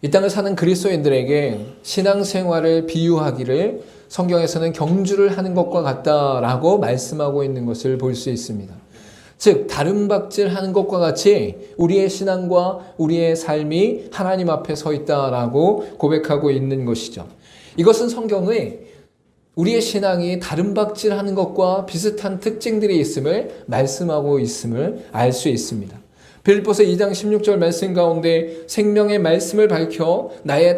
이 땅을 사는 그리스도인들에게 신앙생활을 비유하기를 성경에서는 경주를 하는 것과 같다라고 말씀하고 있는 것을 볼 수 있습니다. 즉 다름박질하는 것과 같이 우리의 신앙과 우리의 삶이 하나님 앞에 서 있다라고 고백하고 있는 것이죠. 이것은 성경의 우리의 신앙이 다름박질하는 것과 비슷한 특징들이 있음을 말씀하고 있음을 알 수 있습니다. 빌립보서 2장 16절 말씀 가운데 생명의 말씀을 밝혀 나의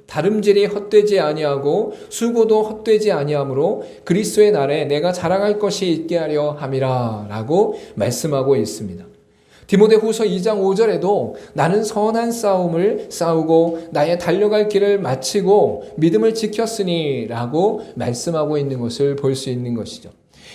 다름질이 헛되지 아니하고 수고도 헛되지 아니하므로 그리스도의 날에 내가 자랑할 것이 있게 하려 함이라 라고 말씀하고 있습니다. 디모데후서 2장 5절에도 나는 선한 싸움을 싸우고 나의 달려갈 길을 마치고 믿음을 지켰으니 라고 말씀하고 있는 것을 볼 수 있는 것이죠.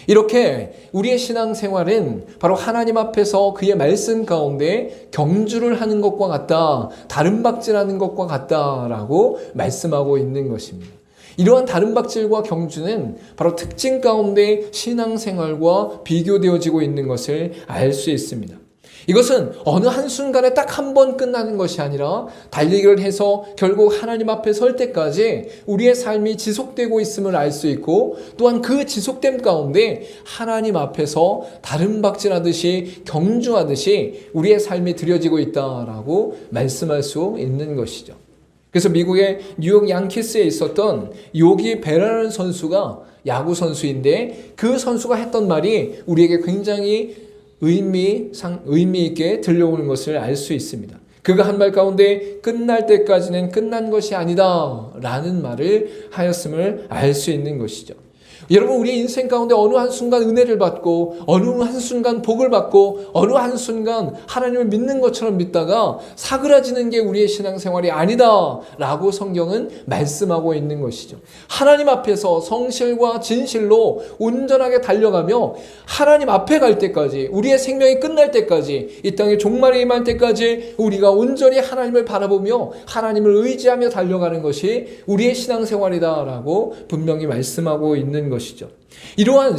이렇게 우리의 신앙생활은 바로 하나님 앞에서 그의 말씀 가운데 경주를 하는 것과 같다, 다름박질하는 것과 같다라고 말씀하고 있는 것입니다. 이러한 다름박질과 경주는 바로 특징 가운데 신앙생활과 비교되어지고 있는 것을 알 수 있습니다. 이것은 어느 한순간에 딱 한 번 끝나는 것이 아니라 달리기를 해서 결국 하나님 앞에 설 때까지 우리의 삶이 지속되고 있음을 알 수 있고 또한 그 지속됨 가운데 하나님 앞에서 다름박질하듯이 경주하듯이 우리의 삶이 드려지고 있다라고 말씀할 수 있는 것이죠. 그래서 미국의 뉴욕 양키스에 있었던 요기 베라라는 선수가 야구 선수인데 그 선수가 했던 말이 우리에게 굉장히 의미 있게 들려오는 것을 알 수 있습니다. 그가 한 말 가운데 끝날 때까지는 끝난 것이 아니다 라는 말을 하였음을 알 수 있는 것이죠. 여러분 우리의 인생 가운데 어느 한순간 은혜를 받고 어느 한순간 복을 받고 어느 한순간 하나님을 믿는 것처럼 믿다가 사그라지는 게 우리의 신앙생활이 아니다 라고 성경은 말씀하고 있는 것이죠. 하나님 앞에서 성실과 진실로 온전하게 달려가며 하나님 앞에 갈 때까지 우리의 생명이 끝날 때까지 이 땅의 종말에 임할 때까지 우리가 온전히 하나님을 바라보며 하나님을 의지하며 달려가는 것이 우리의 신앙생활이다 라고 분명히 말씀하고 있는 것이죠. 이러한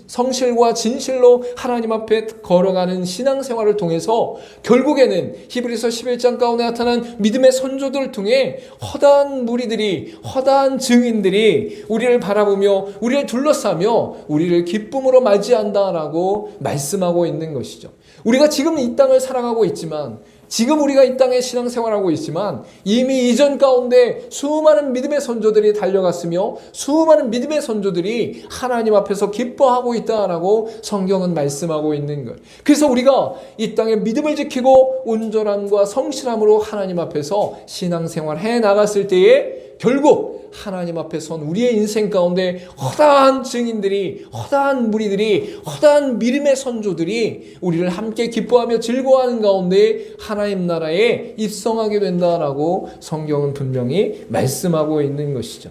성실과 진실로 하나님 앞에 걸어가는 신앙생활을 통해서 결국에는 히브리서 11장 가운데 나타난 믿음의 선조들을 통해 허다한 무리들이 허다한 증인들이 우리를 바라보며 우리를 둘러싸며 우리를 기쁨으로 맞이한다라고 말씀하고 있는 것이죠. 우리가 지금 이 땅을 살아가고 있지만 지금 우리가 이 땅에 신앙생활하고 있지만 이미 이전 가운데 수많은 믿음의 선조들이 달려갔으며 수많은 믿음의 선조들이 하나님 앞에서 기뻐하고 있다라고 성경은 말씀하고 있는 것. 그래서 우리가 이 땅에 믿음을 지키고 온전함과 성실함으로 하나님 앞에서 신앙생활 해 나갔을 때에 결국 하나님 앞에 선 우리의 인생 가운데 허다한 증인들이 허다한 무리들이 허다한 믿음의 선조들이 우리를 함께 기뻐하며 즐거워하는 가운데 하나님 나라에 입성하게 된다라고 성경은 분명히 말씀하고 있는 것이죠.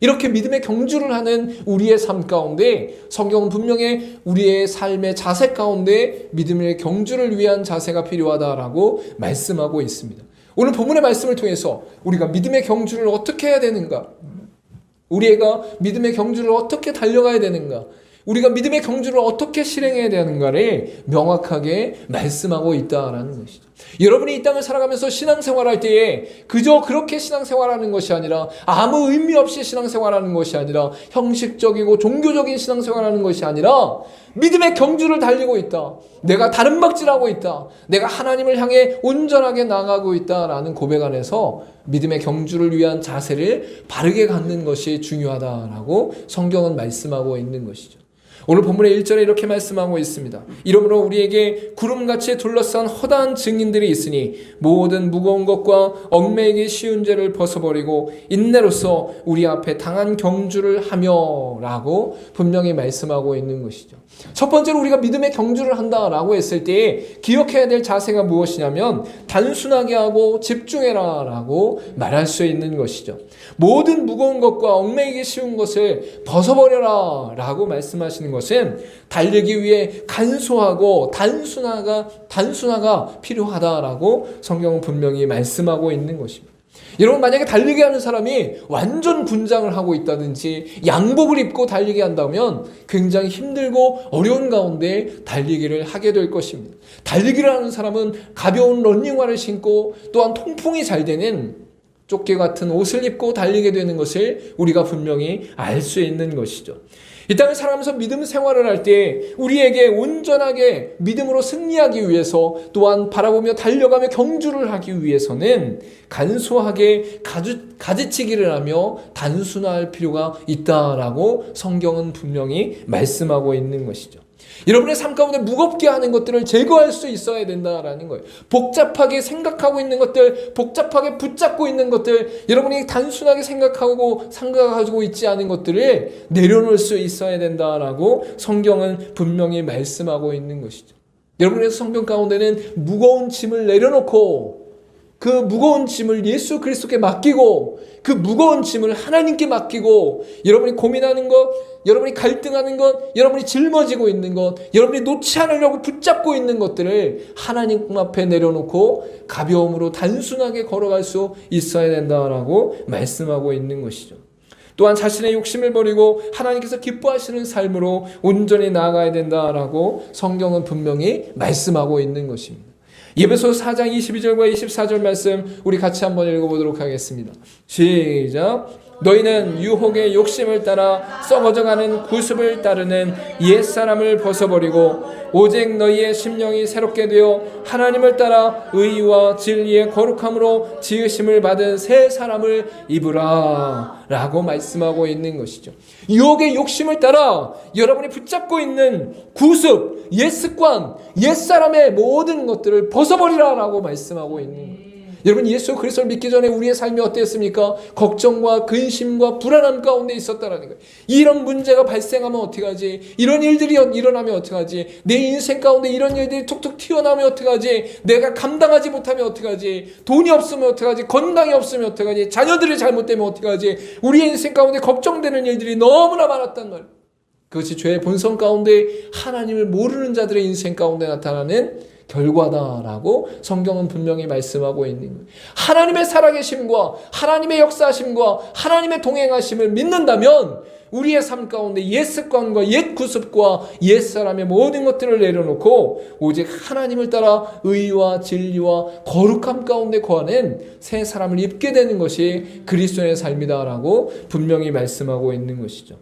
이렇게 믿음의 경주를 하는 우리의 삶 가운데 성경은 분명히 우리의 삶의 자세 가운데 믿음의 경주를 위한 자세가 필요하다라고 말씀하고 있습니다. 오늘 본문의 말씀을 통해서 우리가 믿음의 경주를 어떻게 해야 되는가? 우리가 믿음의 경주를 어떻게 달려가야 되는가? 우리가 믿음의 경주를 어떻게 실행해야 되는가를 명확하게 말씀하고 있다라는 것이죠. 여러분이 이 땅을 살아가면서 신앙생활할 때에 그저 그렇게 신앙생활하는 것이 아니라 아무 의미 없이 신앙생활하는 것이 아니라 형식적이고 종교적인 신앙생활하는 것이 아니라 믿음의 경주를 달리고 있다. 내가 다름박질하고 있다. 내가 하나님을 향해 온전하게 나아가고 있다라는 고백 안에서 믿음의 경주를 위한 자세를 바르게 갖는 것이 중요하다라고 성경은 말씀하고 있는 것이죠. 오늘 본문의 1절에 이렇게 말씀하고 있습니다. 이러므로 우리에게 구름같이 둘러싼 허다한 증인들이 있으니 모든 무거운 것과 얽매이기 쉬운 죄를 벗어버리고 인내로서 우리 앞에 당한 경주를 하며 라고 분명히 말씀하고 있는 것이죠. 첫 번째로 우리가 믿음의 경주를 한다라고 했을 때 기억해야 될 자세가 무엇이냐면 단순하게 하고 집중해라 라고 말할 수 있는 것이죠. 모든 무거운 것과 얽매이기 쉬운 것을 벗어버려라 라고 말씀하시는 것은 달리기 위해 간소하고 단순화가 필요하다라고 성경은 분명히 말씀하고 있는 것입니다. 여러분, 만약에 달리기 하는 사람이 완전 분장을 하고 있다든지 양복을 입고 달리기 한다면 굉장히 힘들고 어려운 가운데 달리기를 하게 될 것입니다. 달리기를 하는 사람은 가벼운 러닝화를 신고 또한 통풍이 잘 되는 조끼 같은 옷을 입고 달리게 되는 것을 우리가 분명히 알 수 있는 것이죠. 이 땅을 살아가면서 믿음 생활을 할 때 우리에게 온전하게 믿음으로 승리하기 위해서, 또한 바라보며 달려가며 경주를 하기 위해서는 간소하게 가지치기를 하며 단순화할 필요가 있다라고 성경은 분명히 말씀하고 있는 것이죠. 여러분의 삶 가운데 무겁게 하는 것들을 제거할 수 있어야 된다라는 거예요. 복잡하게 생각하고 있는 것들, 복잡하게 붙잡고 있는 것들, 여러분이 단순하게 생각하고 있지 않은 것들을 내려놓을 수 있어야 된다라고 성경은 분명히 말씀하고 있는 것이죠. 여러분의 성경 가운데는 무거운 짐을 내려놓고 그 무거운 짐을 예수 그리스도께 맡기고 그 무거운 짐을 하나님께 맡기고 여러분이 고민하는 것, 여러분이 갈등하는 것, 여러분이 짊어지고 있는 것, 여러분이 놓지 않으려고 붙잡고 있는 것들을 하나님 앞에 내려놓고 가벼움으로 단순하게 걸어갈 수 있어야 된다라고 말씀하고 있는 것이죠. 또한 자신의 욕심을 버리고 하나님께서 기뻐하시는 삶으로 온전히 나아가야 된다라고 성경은 분명히 말씀하고 있는 것입니다. 에베소서 4장 22절과 24절 말씀 우리 같이 한번 읽어보도록 하겠습니다. 시작. 너희는 유혹의 욕심을 따라 썩어져가는 구습을 따르는 옛사람을 벗어버리고 오직 너희의 심령이 새롭게 되어 하나님을 따라 의와 진리의 거룩함으로 지으심을 받은 새 사람을 입으라 라고 말씀하고 있는 것이죠. 유혹의 욕심을 따라 여러분이 붙잡고 있는 구습, 옛 습관, 옛사람의 모든 것들을 벗어버리라 라고 말씀하고 있는 거예요. 여러분, 예수 그리스도를 믿기 전에 우리의 삶이 어땠습니까? 걱정과 근심과 불안함 가운데 있었다라는 거예요. 이런 문제가 발생하면 어떻게 하지? 이런 일들이 일어나면 어떻게 하지? 내 인생 가운데 이런 일들이 툭툭 튀어나오면 어떻게 하지? 내가 감당하지 못하면 어떻게 하지? 돈이 없으면 어떻게 하지? 건강이 없으면 어떻게 하지? 자녀들이 잘못되면 어떻게 하지? 우리의 인생 가운데 걱정되는 일들이 너무나 많았단 말이에요. 그것이 죄의 본성 가운데 하나님을 모르는 자들의 인생 가운데 나타나는 결과다라고 성경은 분명히 말씀하고 있는 거예요. 하나님의 살아계심과 하나님의 역사하심과 하나님의 동행하심을 믿는다면 우리의 삶 가운데 옛 습관과 옛 구습과 옛 사람의 모든 것들을 내려놓고 오직 하나님을 따라 의와 진리와 거룩함 가운데 거하는 새 사람을 입게 되는 것이 그리스도의 삶이다라고 분명히 말씀하고 있는 것이죠.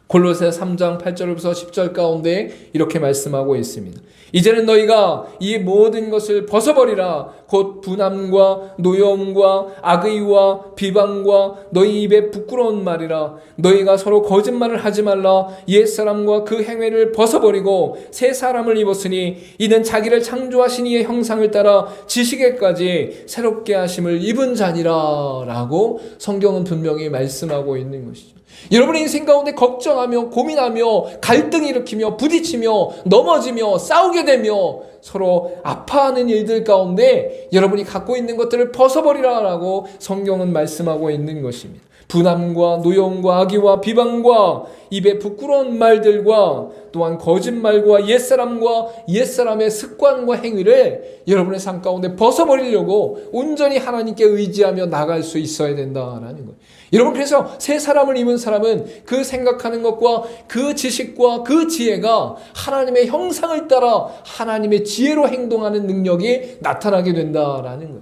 골로새 3장 8절부터 10절 가운데 이렇게 말씀하고 있습니다. 이제는 너희가 이 모든 것을 벗어버리라. 곧 분함과 노여움과 악의와 비방과 너희 입에 부끄러운 말이라. 너희가 서로 거짓말을 하지 말라. 옛사람과 그 행위를 벗어버리고 새 사람을 입었으니 이는 자기를 창조하신 이의 형상을 따라 지식에까지 새롭게 하심을 입은 자니라 라고 성경은 분명히 말씀하고 있는 것이죠. 여러분의 인생 가운데 걱정하며 고민하며 갈등을 일으키며 부딪히며 넘어지며 싸우게 되며 서로 아파하는 일들 가운데 여러분이 갖고 있는 것들을 벗어버리라라고 성경은 말씀하고 있는 것입니다. 분함과 노여움과 악의와 비방과 입에 부끄러운 말들과 또한 거짓말과 옛사람과 옛사람의 습관과 행위를 여러분의 삶 가운데 벗어버리려고 온전히 하나님께 의지하며 나갈 수 있어야 된다라는 거예요. 여러분, 그래서 새 사람을 입은 사람은 그 생각하는 것과 그 지식과 그 지혜가 하나님의 형상을 따라 하나님의 지혜로 행동하는 능력이 나타나게 된다라는 거예요.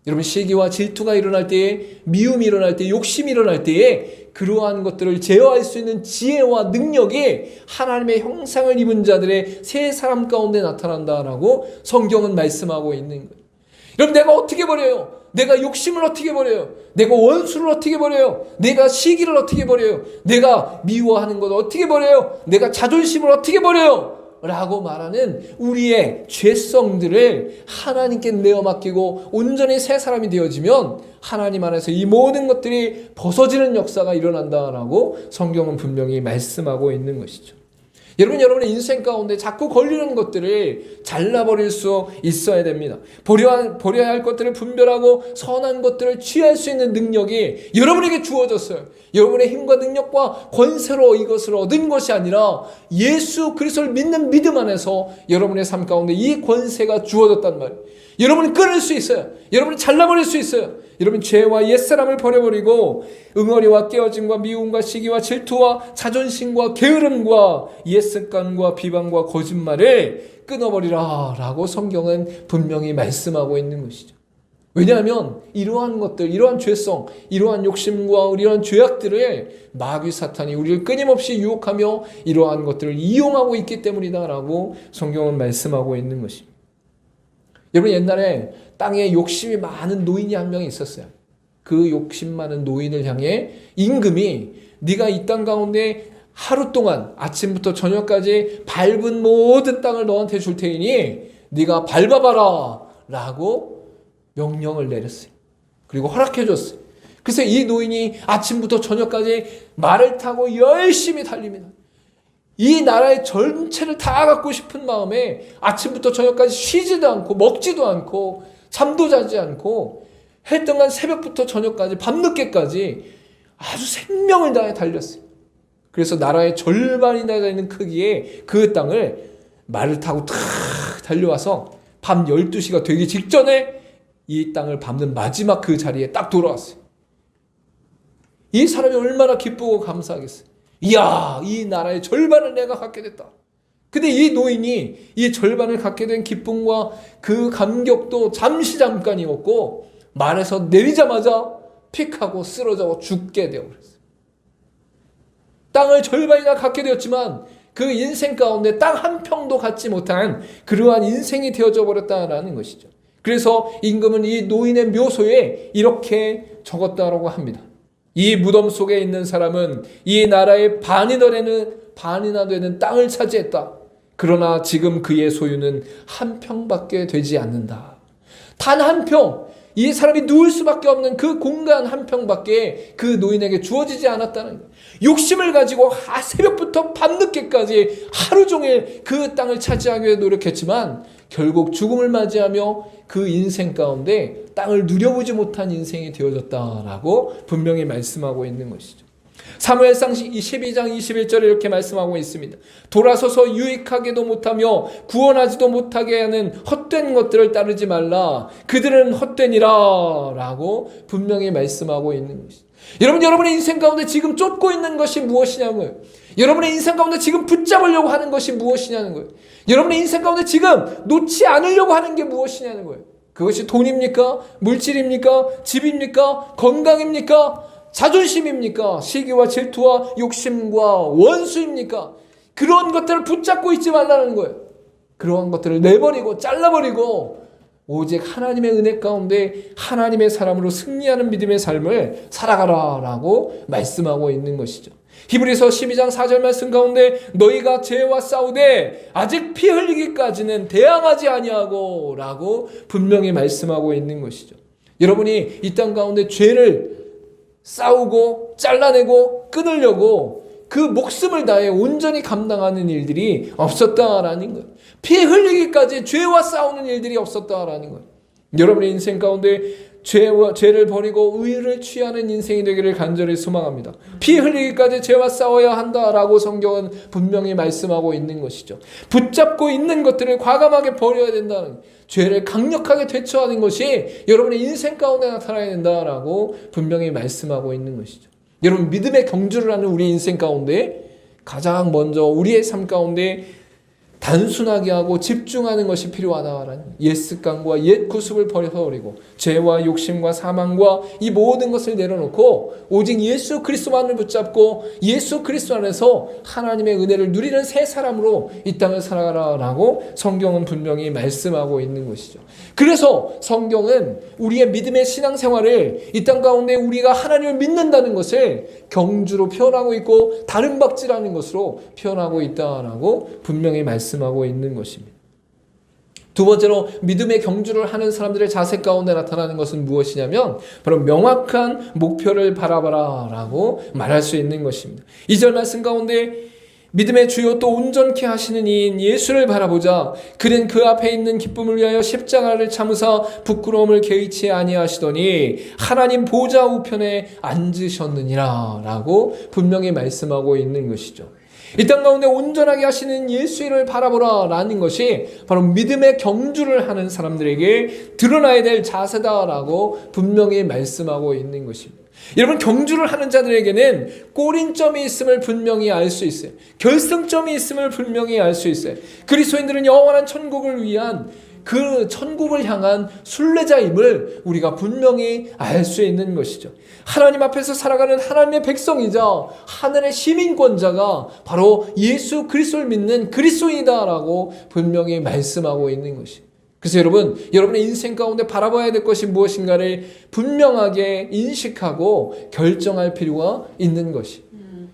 여러분, 시기와 질투가 일어날 때에, 미움이 일어날 때에, 욕심이 일어날 때에 그러한 것들을 제어할 수 있는 지혜와 능력이 하나님의 형상을 입은 자들의 새 사람 가운데 나타난다라고 성경은 말씀하고 있는 거예요. 여러분, 내가 어떻게 버려요? 내가 욕심을 어떻게 버려요? 내가 원수를 어떻게 버려요? 내가 시기를 어떻게 버려요? 내가 미워하는 것 어떻게 버려요? 내가 자존심을 어떻게 버려요? 라고 말하는 우리의 죄성들을 하나님께 내어 맡기고 온전히 새 사람이 되어지면 하나님 안에서 이 모든 것들이 벗어지는 역사가 일어난다라고 성경은 분명히 말씀하고 있는 것이죠. 여러분의 인생 가운데 자꾸 걸리는 것들을 잘라버릴 수 있어야 됩니다. 버려야 할 것들을 분별하고 선한 것들을 취할 수 있는 능력이 여러분에게 주어졌어요. 여러분의 힘과 능력과 권세로 이것을 얻은 것이 아니라 예수 그리스도를 믿는 믿음 안에서 여러분의 삶 가운데 이 권세가 주어졌단 말이에요. 여러분은 끊을 수 있어요. 여러분은 잘라버릴 수 있어요. 여러분 죄와 옛사람을 버려버리고 응어리와 깨어짐과 미움과 시기와 질투와 자존심과 게으름과 옛습관과 비방과 거짓말을 끊어버리라 라고 성경은 분명히 말씀하고 있는 것이죠. 왜냐하면 이러한 것들, 이러한 죄성, 이러한 욕심과 이러한 죄악들을 마귀 사탄이 우리를 끊임없이 유혹하며 이러한 것들을 이용하고 있기 때문이다 라고 성경은 말씀하고 있는 것입니다. 여러분 옛날에 땅에 욕심이 많은 노인이 한 명이 있었어요. 그 욕심 많은 노인을 향해 임금이 네가 이 땅 가운데 하루 동안 아침부터 저녁까지 밟은 모든 땅을 너한테 줄 테니 네가 밟아봐라 라고 명령을 내렸어요. 그리고 허락해 줬어요. 그래서 이 노인이 아침부터 저녁까지 말을 타고 열심히 달립니다. 이 나라의 전체를 다 갖고 싶은 마음에 아침부터 저녁까지 쉬지도 않고 먹지도 않고 잠도 자지 않고 했던간 새벽부터 저녁까지 밤늦게까지 아주 생명을 다해 달렸어요. 그래서 나라의 절반이나 되는 크기의 그 땅을 말을 타고 탁 달려와서 밤 12시가 되기 직전에 이 땅을 밟는 마지막 그 자리에 딱 돌아왔어요. 이 사람이 얼마나 기쁘고 감사하겠어요. 이야, 이 나라의 절반을 내가 갖게 됐다. 근데 이 노인이 이 절반을 갖게 된 기쁨과 그 감격도 잠깐이었고 말에서 내리자마자 픽 하고 쓰러져 죽게 되어버렸어요. 땅을 절반이나 갖게 되었지만 그 인생 가운데 땅 한 평도 갖지 못한 그러한 인생이 되어져 버렸다라는 것이죠. 그래서 임금은 이 노인의 묘소에 이렇게 적었다라고 합니다. 이 무덤 속에 있는 사람은 이 나라의 반이나 되는 땅을 차지했다. 그러나 지금 그의 소유는 한 평밖에 되지 않는다. 단 한 평, 이 사람이 누울 수밖에 없는 그 공간 한 평밖에 그 노인에게 주어지지 않았다는 거예요. 욕심을 가지고 새벽부터 밤늦게까지 하루 종일 그 땅을 차지하기 위해 노력했지만 결국 죽음을 맞이하며 그 인생 가운데 땅을 누려보지 못한 인생이 되어졌다라고 분명히 말씀하고 있는 것이죠. 사무엘상 12장 21절에 이렇게 말씀하고 있습니다. 돌아서서 유익하게도 못하며 구원하지도 못하게 하는 헛된 것들을 따르지 말라. 그들은 헛되니라 라고 분명히 말씀하고 있는 것이죠. 여러분의 인생 가운데 지금 쫓고 있는 것이 무엇이냐고요. 여러분의 인생 가운데 지금 붙잡으려고 하는 것이 무엇이냐는 거예요. 여러분의 인생 가운데 지금 놓지 않으려고 하는 게 무엇이냐는 거예요. 그것이 돈입니까? 물질입니까? 집입니까? 건강입니까? 자존심입니까? 시기와 질투와 욕심과 원수입니까? 그런 것들을 붙잡고 있지 말라는 거예요. 그러한 것들을 내버리고 잘라버리고 오직 하나님의 은혜 가운데 하나님의 사람으로 승리하는 믿음의 삶을 살아가라라고 말씀하고 있는 것이죠. 히브리서 12장 4절 말씀 가운데 너희가 죄와 싸우되 아직 피 흘리기까지는 대항하지 아니하고 라고 분명히 말씀하고 있는 것이죠. 여러분이 이 땅 가운데 죄를 싸우고 잘라내고 끊으려고 그 목숨을 다해 온전히 감당하는 일들이 없었다라는 거예요. 피 흘리기까지 죄와 싸우는 일들이 없었다라는 거예요. 여러분의 인생 가운데 죄를 버리고 의를 취하는 인생이 되기를 간절히 소망합니다. 피 흘리기까지 죄와 싸워야 한다라고 성경은 분명히 말씀하고 있는 것이죠. 붙잡고 있는 것들을 과감하게 버려야 된다는, 죄를 강력하게 대처하는 것이 여러분의 인생 가운데 나타나야 된다라고 분명히 말씀하고 있는 것이죠. 여러분, 믿음의 경주를 하는 우리 인생 가운데 가장 먼저 우리의 삶 가운데 단순하게 하고 집중하는 것이 필요하다라는, 옛 습관과 옛 구습을 버려버리고 죄와 욕심과 사망과 이 모든 것을 내려놓고 오직 예수 그리스도만을 붙잡고 예수 그리스도 안에서 하나님의 은혜를 누리는 새 사람으로 이 땅을 살아가라라고 성경은 분명히 말씀하고 있는 것이죠. 그래서 성경은 우리의 믿음의 신앙생활을 이 땅 가운데 우리가 하나님을 믿는다는 것을 경주로 표현하고 있고 다름박질하는 것으로 표현하고 있다라고 분명히 말씀하고 있는 것입니다. 두 번째로 믿음의 경주를 하는 사람들의 자세 가운데 나타나는 것은 무엇이냐면 바로 명확한 목표를 바라봐라 라고 말할 수 있는 것입니다. 2절 말씀 가운데 믿음의 주요 또 온전케 하시는 이인 예수를 바라보자. 그는 그 앞에 있는 기쁨을 위하여 십자가를 참으사 부끄러움을 개의치 아니하시더니 하나님 보좌 우편에 앉으셨느니라 라고 분명히 말씀하고 있는 것이죠. 이 땅 가운데 온전하게 하시는 예수 이름을 바라보라 라는 것이 바로 믿음의 경주를 하는 사람들에게 드러나야 될 자세다라고 분명히 말씀하고 있는 것입니다. 여러분, 경주를 하는 자들에게는 꼬린점이 있음을 분명히 알 수 있어요. 결승점이 있음을 분명히 알 수 있어요. 그리스도인들은 영원한 천국을 위한 그 천국을 향한 순례자임을 우리가 분명히 알 수 있는 것이죠. 하나님 앞에서 살아가는 하나님의 백성이자 하늘의 시민권자가 바로 예수 그리스도를 믿는 그리스도인이다라고 분명히 말씀하고 있는 것이죠. 그래서 여러분의 인생 가운데 바라봐야 될 것이 무엇인가를 분명하게 인식하고 결정할 필요가 있는 것이.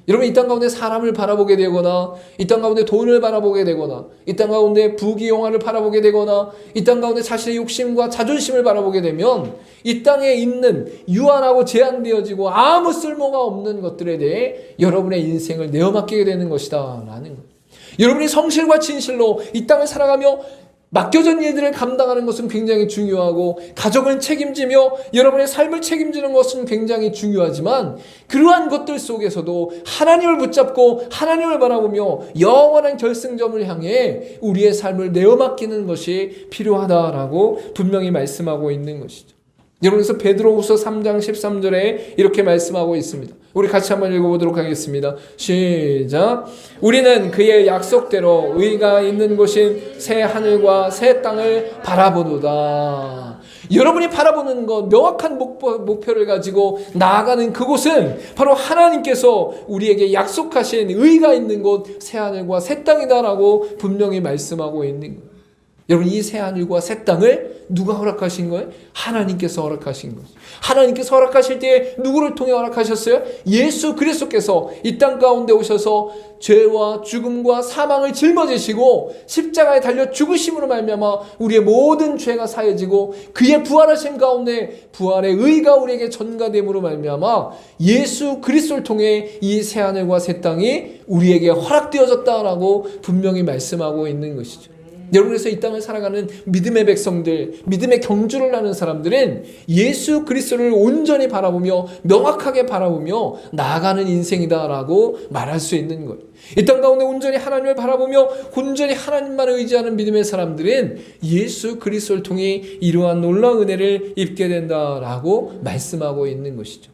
여러분, 이 땅 가운데 사람을 바라보게 되거나, 이 땅 가운데 돈을 바라보게 되거나, 이 땅 가운데 부귀영화를 바라보게 되거나, 이 땅 가운데 자신의 욕심과 자존심을 바라보게 되면 이 땅에 있는 유한하고 제한되어지고 아무 쓸모가 없는 것들에 대해 여러분의 인생을 내어맡기게 되는 것이다 라는 거예요. 여러분이 성실과 진실로 이 땅을 살아가며 맡겨진 일들을 감당하는 것은 굉장히 중요하고, 가족을 책임지며 여러분의 삶을 책임지는 것은 굉장히 중요하지만, 그러한 것들 속에서도 하나님을 붙잡고 하나님을 바라보며 영원한 결승점을 향해 우리의 삶을 내어맡기는 것이 필요하다라고 분명히 말씀하고 있는 것이죠. 여러분께서 베드로후서 3장 13절에 이렇게 말씀하고 있습니다. 우리 같이 한번 읽어보도록 하겠습니다. 시작. 우리는 그의 약속대로 의가 있는 곳인 새 하늘과 새 땅을 바라보노다. 여러분이 바라보는 것, 명확한 목표를 가지고 나아가는 그곳은 바로 하나님께서 우리에게 약속하신 의가 있는 곳, 새 하늘과 새 땅이다라고 분명히 말씀하고 있는 거예요. 여러분, 이 새 하늘과 새 땅을 누가 허락하신 거예요? 하나님께서 허락하신 거예요. 하나님께서 허락하실 때 누구를 통해 허락하셨어요? 예수 그리스도께서 이 땅 가운데 오셔서 죄와 죽음과 사망을 짊어지시고 십자가에 달려 죽으심으로 말미암아 우리의 모든 죄가 사해지고, 그의 부활하심 가운데 부활의 의가 우리에게 전가됨으로 말미암아 예수 그리스도를 통해 이 새 하늘과 새 땅이 우리에게 허락되어졌다라고 분명히 말씀하고 있는 것이죠. 여러분께서 이 땅을 살아가는 믿음의 백성들, 믿음의 경주를 하는 사람들은 예수 그리스도를 온전히 바라보며 명확하게 바라보며 나아가는 인생이다라고 말할 수 있는 거예요. 이 땅 가운데 온전히 하나님을 바라보며 온전히 하나님만 의지하는 믿음의 사람들은 예수 그리스도를 통해 이러한 놀라운 은혜를 입게 된다라고 말씀하고 있는 것이죠.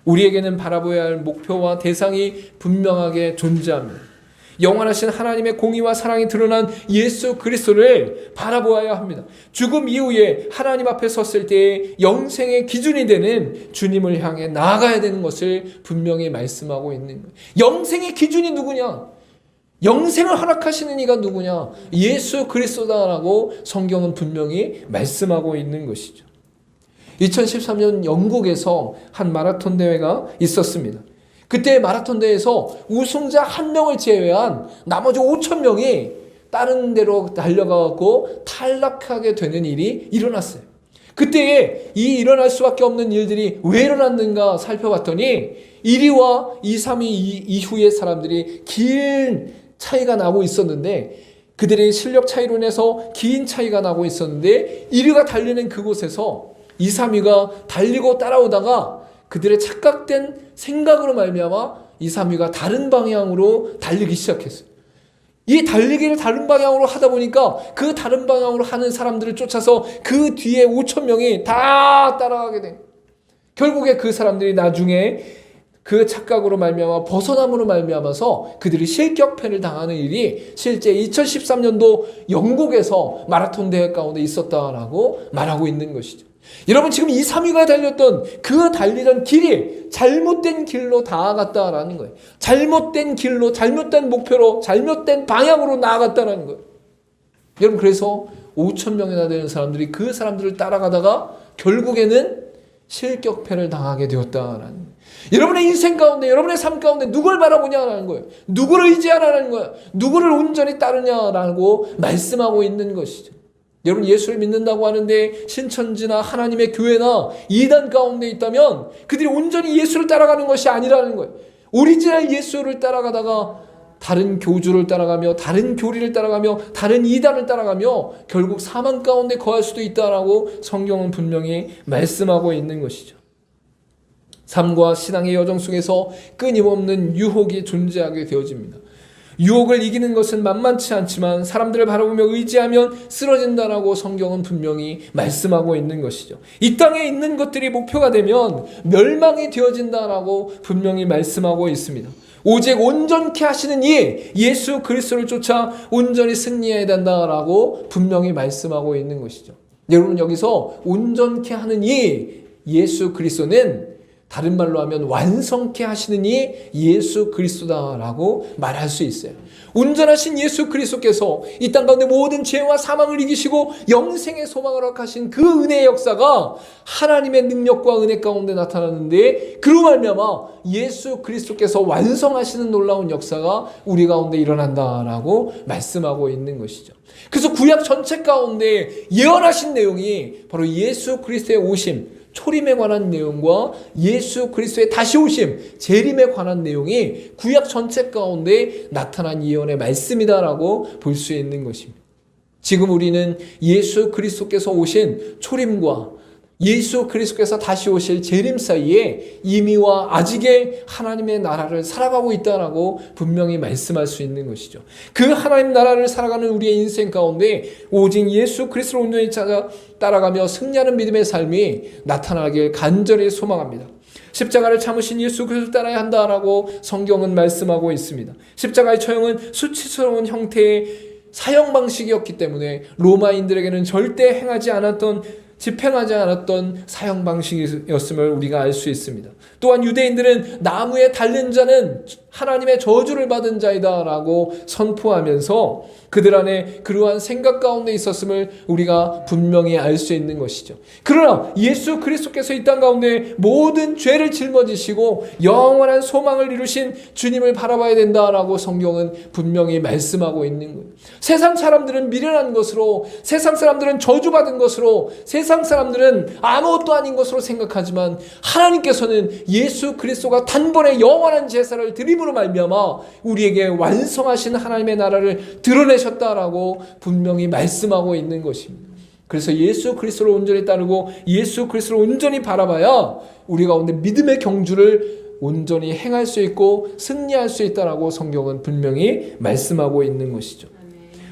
우리에게는 바라보아야 할 목표와 대상이 분명하게 존재합니다. 영원하신 하나님의 공의와 사랑이 드러난 예수 그리스도를 바라보아야 합니다. 죽음 이후에 하나님 앞에 섰을 때 영생의 기준이 되는 주님을 향해 나아가야 되는 것을 분명히 말씀하고 있는 거예요. 영생의 기준이 누구냐? 영생을 허락하시는 이가 누구냐? 예수 그리스도다라고 성경은 분명히 말씀하고 있는 것이죠. 2013년 영국에서 한 마라톤 대회가 있었습니다. 그때 마라톤 대회에서 우승자 1명을 제외한 나머지 5,000명이 다른 데로 달려가고 탈락하게 되는 일이 일어났어요. 그때에 이 일어날 수밖에 없는 일들이 왜 일어났는가 살펴봤더니 1위와 2, 3위 이후의 사람들이 긴 차이가 나고 있었는데, 그들의 실력 차이로 인해서 긴 차이가 나고 있었는데 1위가 달리는 그곳에서 2, 3위가 달리고 따라오다가 그들의 착각된 생각으로 말미암아 2, 3위가 다른 방향으로 달리기 시작했어요. 이 달리기를 다른 방향으로 하다 보니까 그 다른 방향으로 하는 사람들을 쫓아서 그 뒤에 5,000명이 다 따라가게 된, 결국에 그 사람들이 나중에 그 착각으로 말미암아 벗어남으로 말미암아서 그들이 실격패를 당하는 일이 실제 2013년도 영국에서 마라톤 대회 가운데 있었다라고 말하고 있는 것이죠. 여러분, 지금 2, 3위가 달렸던 그 달리던 길이 잘못된 길로 나아갔다라는 거예요. 잘못된 길로, 잘못된 목표로, 잘못된 방향으로 나아갔다라는 거예요. 여러분, 그래서 5,000명이나 되는 사람들이 그 사람들을 따라가다가 결국에는 실격패를 당하게 되었다라는 거예요. 여러분의 인생 가운데, 여러분의 삶 가운데 누굴 바라보냐라는 거예요. 누구를 의지하라는 거예요. 누구를 온전히 따르냐라고 말씀하고 있는 것이죠. 여러분, 예수를 믿는다고 하는데 신천지나 하나님의 교회나 이단 가운데 있다면 그들이 온전히 예수를 따라가는 것이 아니라는 거예요. 오리지널 예수를 따라가다가 다른 교주를 따라가며 다른 교리를 따라가며 다른 이단을 따라가며 결국 사망 가운데 거할 수도 있다라고 성경은 분명히 말씀하고 있는 것이죠. 삶과 신앙의 여정 속에서 끊임없는 유혹이 존재하게 되어집니다. 유혹을 이기는 것은 만만치 않지만 사람들을 바라보며 의지하면 쓰러진다라고 성경은 분명히 말씀하고 있는 것이죠. 이 땅에 있는 것들이 목표가 되면 멸망이 되어진다라고 분명히 말씀하고 있습니다. 오직 온전케 하시는 이 예수 그리스도를 쫓아 온전히 승리해야 된다라고 분명히 말씀하고 있는 것이죠. 여러분, 여기서 온전케 하는 이 예수 그리스도는 다른 말로 하면 완성케 하시는 이 예수 그리스도다라고 말할 수 있어요. 온전하신 예수 그리스도께서 이 땅 가운데 모든 죄와 사망을 이기시고 영생의 소망을 허락하신 그 은혜의 역사가 하나님의 능력과 은혜 가운데 나타나는데, 그로 말미암아 예수 그리스도께서 완성하시는 놀라운 역사가 우리 가운데 일어난다라고 말씀하고 있는 것이죠. 그래서 구약 전체 가운데 예언하신 내용이 바로 예수 그리스도의 오심, 초림에 관한 내용과 예수 그리스도의 다시 오심, 재림에 관한 내용이 구약 전체 가운데 나타난 예언의 말씀이다라고 볼 수 있는 것입니다. 지금 우리는 예수 그리스도께서 오신 초림과 예수 그리스도께서 다시 오실 재림 사이에 이미와 아직의 하나님의 나라를 살아가고 있다라고 분명히 말씀할 수 있는 것이죠. 그 하나님 나라를 살아가는 우리의 인생 가운데 오직 예수 그리스도를 온전히 따라가며 승리하는 믿음의 삶이 나타나길 간절히 소망합니다. 십자가를 참으신 예수 그리스도를 따라야 한다라고 성경은 말씀하고 있습니다. 십자가의 처형은 수치스러운 형태의 사형 방식이었기 때문에 로마인들에게는 절대 집행하지 않았던 사형 방식이었음을 우리가 알 수 있습니다. 또한 유대인들은 나무에 달린 자는 하나님의 저주를 받은 자이다라고 선포하면서 그들 안에 그러한 생각 가운데 있었음을 우리가 분명히 알 수 있는 것이죠. 그러나 예수 그리스도께서 이 땅 가운데 모든 죄를 짊어지시고 영원한 소망을 이루신 주님을 바라봐야 된다라고 성경은 분명히 말씀하고 있는 거예요. 세상 사람들은 미련한 것으로, 세상 사람들은 저주받은 것으로, 세상 사람들은 아무것도 아닌 것으로 생각하지만 하나님께서는 예수 그리스도가 단번에 영원한 제사를 드림으로 말미암아 우리에게 완성하신 하나님의 나라를 드러내셨다라고 분명히 말씀하고 있는 것입니다. 그래서 예수 그리스도를 온전히 따르고 예수 그리스도를 온전히 바라봐야 우리 가운데 믿음의 경주를 온전히 행할 수 있고 승리할 수 있다라고 성경은 분명히 말씀하고 있는 것이죠.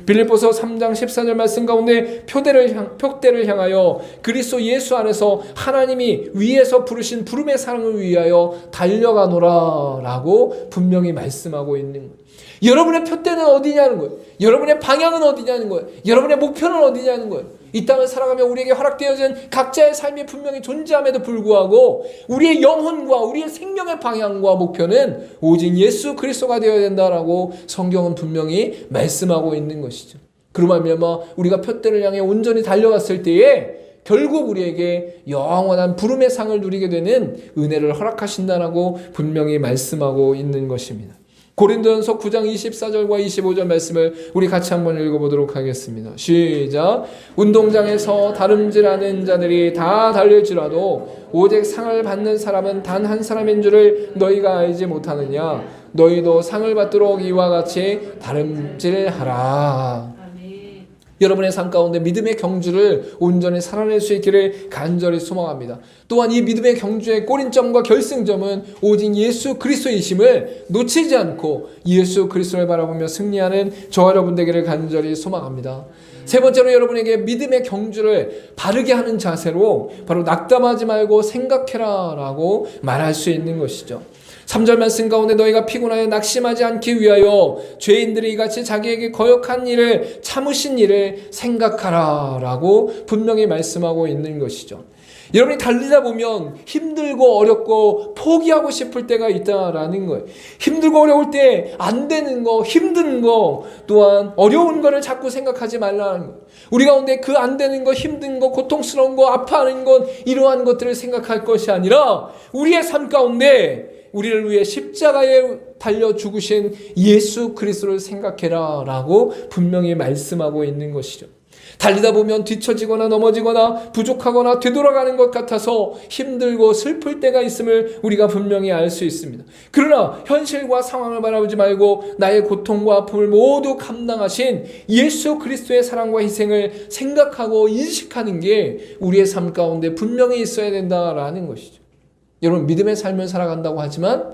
빌립보서 3장 14절 말씀 가운데 표대를 향하여 그리스도 예수 안에서 하나님이 위에서 부르신 부름의 사랑을 위하여 달려가노라 라고 분명히 말씀하고 있는 거예요. 여러분의 표대는 어디냐는 거예요. 여러분의 방향은 어디냐는 거예요. 여러분의 목표는 어디냐는 거예요. 이 땅을 살아가며 우리에게 허락되어진 각자의 삶이 분명히 존재함에도 불구하고 우리의 영혼과 우리의 생명의 방향과 목표는 오직 예수 그리스도가 되어야 된다라고 성경은 분명히 말씀하고 있는 것이죠. 그로 말미암아 우리가 표대를 향해 온전히 달려갔을 때에 결국 우리에게 영원한 부름의 상을 누리게 되는 은혜를 허락하신다라고 분명히 말씀하고 있는 것입니다. 고린도전서 9장 24절과 25절 말씀을 우리 같이 한번 읽어보도록 하겠습니다. 시작. 운동장에서 다름질하는 자들이 다 달릴지라도 오직 상을 받는 사람은 단 한 사람인 줄을 너희가 알지 못하느냐. 너희도 상을 받도록 이와 같이 다름질하라. 여러분의 삶 가운데 믿음의 경주를 온전히 살아낼 수 있기를 간절히 소망합니다. 또한 이 믿음의 경주의 꼬린점과 결승점은 오직 예수 그리스도이심을 놓치지 않고 예수 그리스도를 바라보며 승리하는 저와 여러분 되기를 간절히 소망합니다. 세 번째로 여러분에게 믿음의 경주를 바르게 하는 자세로 바로 낙담하지 말고 생각해라 라고 말할 수 있는 것이죠. 3절 말씀 가운데 너희가 피곤하여 낙심하지 않기 위하여 죄인들이 이같이 자기에게 거역한 일을 참으신 일을 생각하라 라고 분명히 말씀하고 있는 것이죠. 여러분이 달리다 보면 힘들고 어렵고 포기하고 싶을 때가 있다라는 거예요. 힘들고 어려울 때 안 되는 거, 힘든 거, 또한 어려운 거를 자꾸 생각하지 말라는 거예요. 우리 가운데 그 안 되는 거, 힘든 거, 고통스러운 거, 아파하는 것, 이러한 것들을 생각할 것이 아니라 우리의 삶 가운데 우리를 위해 십자가에 달려 죽으신 예수 그리스도를 생각해라 라고 분명히 말씀하고 있는 것이죠. 달리다 보면 뒤처지거나 넘어지거나 부족하거나 되돌아가는 것 같아서 힘들고 슬플 때가 있음을 우리가 분명히 알 수 있습니다. 그러나 현실과 상황을 바라보지 말고 나의 고통과 아픔을 모두 감당하신 예수 그리스도의 사랑과 희생을 생각하고 인식하는 게 우리의 삶 가운데 분명히 있어야 된다라는 것이죠. 여러분, 믿음의 삶을 살아간다고 하지만,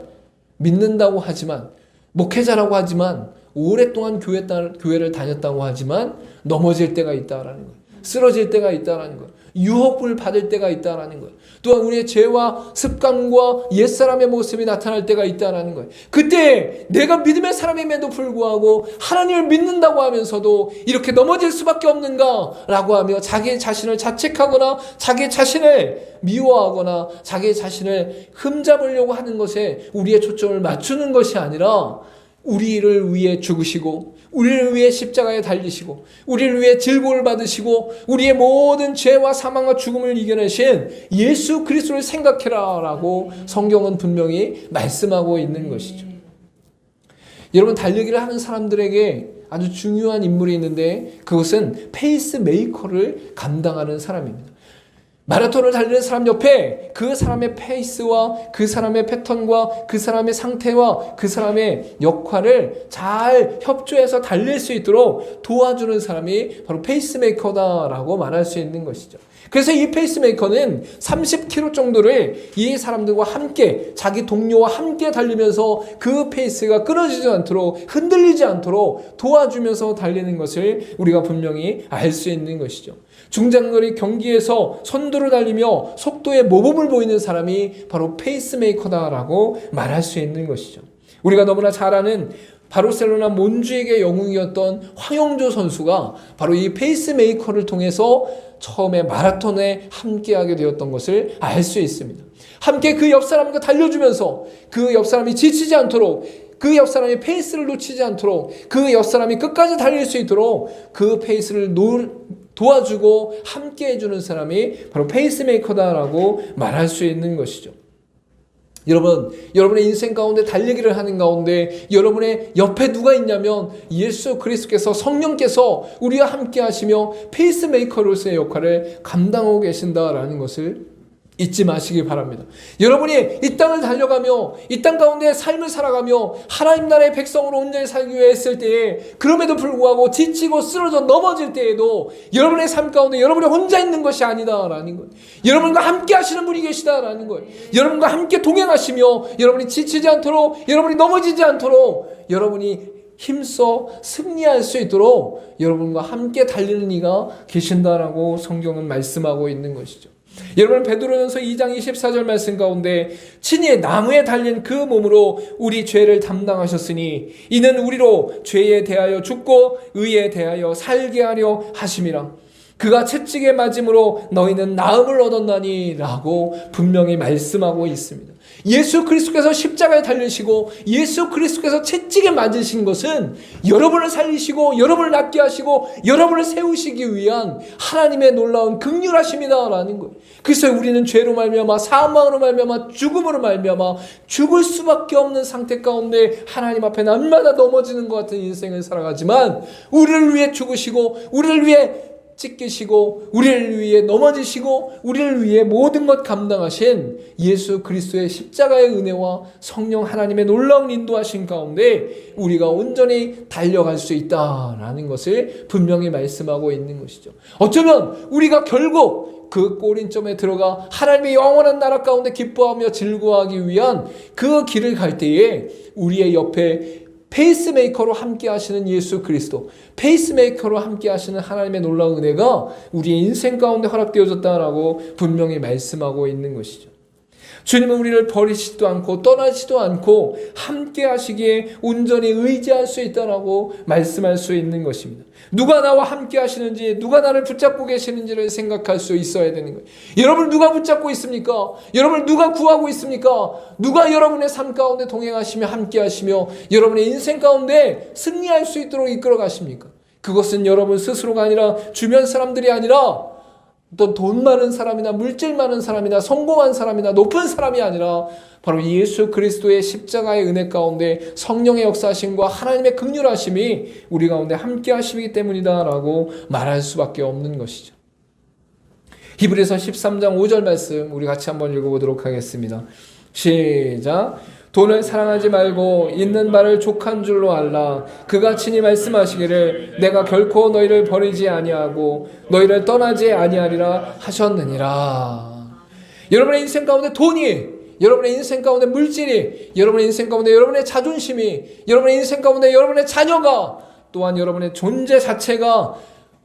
믿는다고 하지만, 목회자라고 하지만 오랫동안 교회를 다녔다고 하지만 넘어질 때가 있다라는 거예요. 쓰러질 때가 있다라는 거예요. 유혹을 받을 때가 있다라는 거예요. 또한 우리의 죄와 습관과 옛사람의 모습이 나타날 때가 있다라는 거예요. 그때 내가 믿음의 사람임에도 불구하고 하나님을 믿는다고 하면서도 이렇게 넘어질 수밖에 없는가라고 하며 자기 자신을 자책하거나 자기 자신을 미워하거나 자기 자신을 흠잡으려고 하는 것에 우리의 초점을 맞추는 것이 아니라 우리를 위해 죽으시고 우리를 위해 십자가에 달리시고 우리를 위해 질고를 받으시고 우리의 모든 죄와 사망과 죽음을 이겨내신 예수 그리스도를 생각해라 라고 성경은 분명히 말씀하고 있는 것이죠. 여러분, 달리기를 하는 사람들에게 아주 중요한 인물이 있는데 그것은 페이스메이커를 감당하는 사람입니다. 마라톤을 달리는 사람 옆에 그 사람의 페이스와 그 사람의 패턴과 그 사람의 상태와 그 사람의 역할을 잘 협조해서 달릴 수 있도록 도와주는 사람이 바로 페이스메이커다라고 말할 수 있는 것이죠. 그래서 이 페이스메이커는 30km 정도를 이 사람들과 함께 자기 동료와 함께 달리면서 그 페이스가 끊어지지 않도록 흔들리지 않도록 도와주면서 달리는 것을 우리가 분명히 알 수 있는 것이죠. 중장거리 경기에서 선두를 달리며 속도의 모범을 보이는 사람이 바로 페이스메이커다라고 말할 수 있는 것이죠. 우리가 너무나 잘 아는 바르셀로나 몬주에게 영웅이었던 황영조 선수가 바로 이 페이스메이커를 통해서 처음에 마라톤에 함께하게 되었던 것을 알 수 있습니다. 함께 그 옆 사람과 달려주면서 그 옆 사람이 지치지 않도록, 그 옆 사람이 페이스를 놓치지 않도록, 그 옆 사람이 끝까지 달릴 수 있도록 그 페이스를 도와주고 함께 해주는 사람이 바로 페이스메이커다라고 말할 수 있는 것이죠. 여러분, 여러분의 인생 가운데 달리기를 하는 가운데 여러분의 옆에 누가 있냐면 예수 그리스도께서, 성령께서 우리와 함께 하시며 페이스메이커로서의 역할을 감당하고 계신다라는 것을 잊지 마시기 바랍니다. 여러분이 이 땅을 달려가며 이 땅 가운데 삶을 살아가며 하나님 나라의 백성으로 온전히 살기 위해 했을 때에 그럼에도 불구하고 지치고 쓰러져 넘어질 때에도 여러분의 삶 가운데 여러분이 혼자 있는 것이 아니다라는 거예요. 여러분과 함께 하시는 분이 계시다라는 거예요. 여러분과 함께 동행하시며 여러분이 지치지 않도록, 여러분이 넘어지지 않도록, 여러분이 힘써 승리할 수 있도록 여러분과 함께 달리는 이가 계신다라고 성경은 말씀하고 있는 것이죠. 여러분, 베드로전서 2장 24절 말씀 가운데 친히 나무에 달린 그 몸으로 우리 죄를 담당하셨으니 이는 우리로 죄에 대하여 죽고 의에 대하여 살게 하려 하심이라. 그가 채찍에 맞음으로 너희는 나음을 얻었나니 라고 분명히 말씀하고 있습니다. 예수 그리스도께서 십자가에 달리시고 예수 그리스도께서 채찍에 맞으신 것은 여러분을 살리시고 여러분을 낫게 하시고 여러분을 세우시기 위한 하나님의 놀라운 긍휼하심이다라는 거예요. 그래서 우리는 죄로 말미암아, 사망으로 말미암아, 죽음으로 말미암아 죽을 수밖에 없는 상태 가운데 하나님 앞에 날마다 넘어지는 것 같은 인생을 살아가지만 우리를 위해 죽으시고 우리를 위해 찢기시고 우리를 위해 넘어지시고 우리를 위해 모든 것 감당하신 예수 그리스도의 십자가의 은혜와 성령 하나님의 놀라운 인도하신 가운데 우리가 온전히 달려갈 수 있다라는 것을 분명히 말씀하고 있는 것이죠. 어쩌면 우리가 결국 그 꼬린점에 들어가 하나님의 영원한 나라 가운데 기뻐하며 즐거워하기 위한 그 길을 갈 때에 우리의 옆에 페이스메이커로 함께 하시는 예수 그리스도, 페이스메이커로 함께 하시는 하나님의 놀라운 은혜가 우리의 인생 가운데 허락되어졌다라고 분명히 말씀하고 있는 것이죠. 주님은 우리를 버리시지도 않고 떠나지도 않고 함께 하시기에 온전히 의지할 수 있다라고 말씀할 수 있는 것입니다. 누가 나와 함께 하시는지, 누가 나를 붙잡고 계시는지를 생각할 수 있어야 되는 거예요. 여러분을 누가 붙잡고 있습니까? 여러분을 누가 구하고 있습니까? 누가 여러분의 삶 가운데 동행하시며 함께 하시며 여러분의 인생 가운데 승리할 수 있도록 이끌어 가십니까? 그것은 여러분 스스로가 아니라 주변 사람들이 아니라 어떤 돈 많은 사람이나 물질 많은 사람이나 성공한 사람이나 높은 사람이 아니라 바로 예수 그리스도의 십자가의 은혜 가운데 성령의 역사하심과 하나님의 긍휼하심이 우리 가운데 함께 하시기 때문이다라고 말할 수밖에 없는 것이죠. 히브리서 13장 5절 말씀 우리 같이 한번 읽어보도록 하겠습니다. 시작. 돈을 사랑하지 말고 있는 바를 족한 줄로 알라. 그가 친히 말씀하시기를 내가 결코 너희를 버리지 아니하고 너희를 떠나지 아니하리라 하셨느니라. 여러분의 인생 가운데 돈이 여러분의 인생 가운데 물질이, 여러분의 인생 가운데 여러분의 자존심이, 여러분의 인생 가운데 여러분의 자녀가, 또한 여러분의 존재 자체가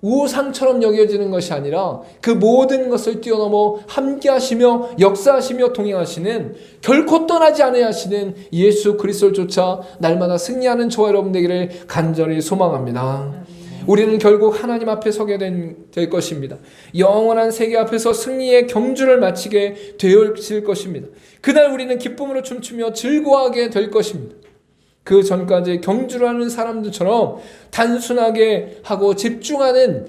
우상처럼 여겨지는 것이 아니라 그 모든 것을 뛰어넘어 함께 하시며 역사하시며 동행하시는, 결코 떠나지 아니하시는 예수 그리스도를 쫓아 날마다 승리하는 저와 여러분 되기를 간절히 소망합니다. 우리는 결국 하나님 앞에 서게 될 것입니다. 영원한 세계 앞에서 승리의 경주를 마치게 되어질 것입니다. 그날 우리는 기쁨으로 춤추며 즐거워하게 될 것입니다. 그 전까지 경주를 하는 사람들처럼 단순하게 하고 집중하는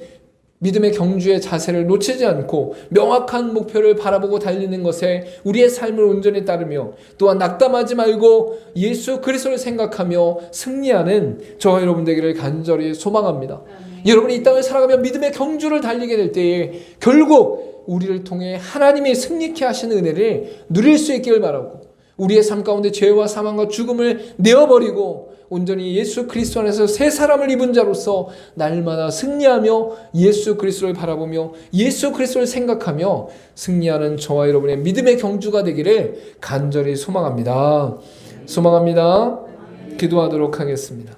믿음의 경주의 자세를 놓치지 않고 명확한 목표를 바라보고 달리는 것에 우리의 삶을 온전히 따르며, 또한 낙담하지 말고 예수 그리스도를 생각하며 승리하는 저와 여러분 되기를 간절히 소망합니다. 여러분이 이 땅을 살아가며 믿음의 경주를 달리게 될 때에 결국 우리를 통해 하나님이 승리케 하시는 은혜를 누릴 수 있기를 바라고, 우리의 삶 가운데 죄와 사망과 죽음을 내어버리고 온전히 예수 그리스도 안에서 새 사람을 입은 자로서 날마다 승리하며 예수 그리스도를 바라보며 예수 그리스도를 생각하며 승리하는 저와 여러분의 믿음의 경주가 되기를 간절히 소망합니다. 기도하도록 하겠습니다.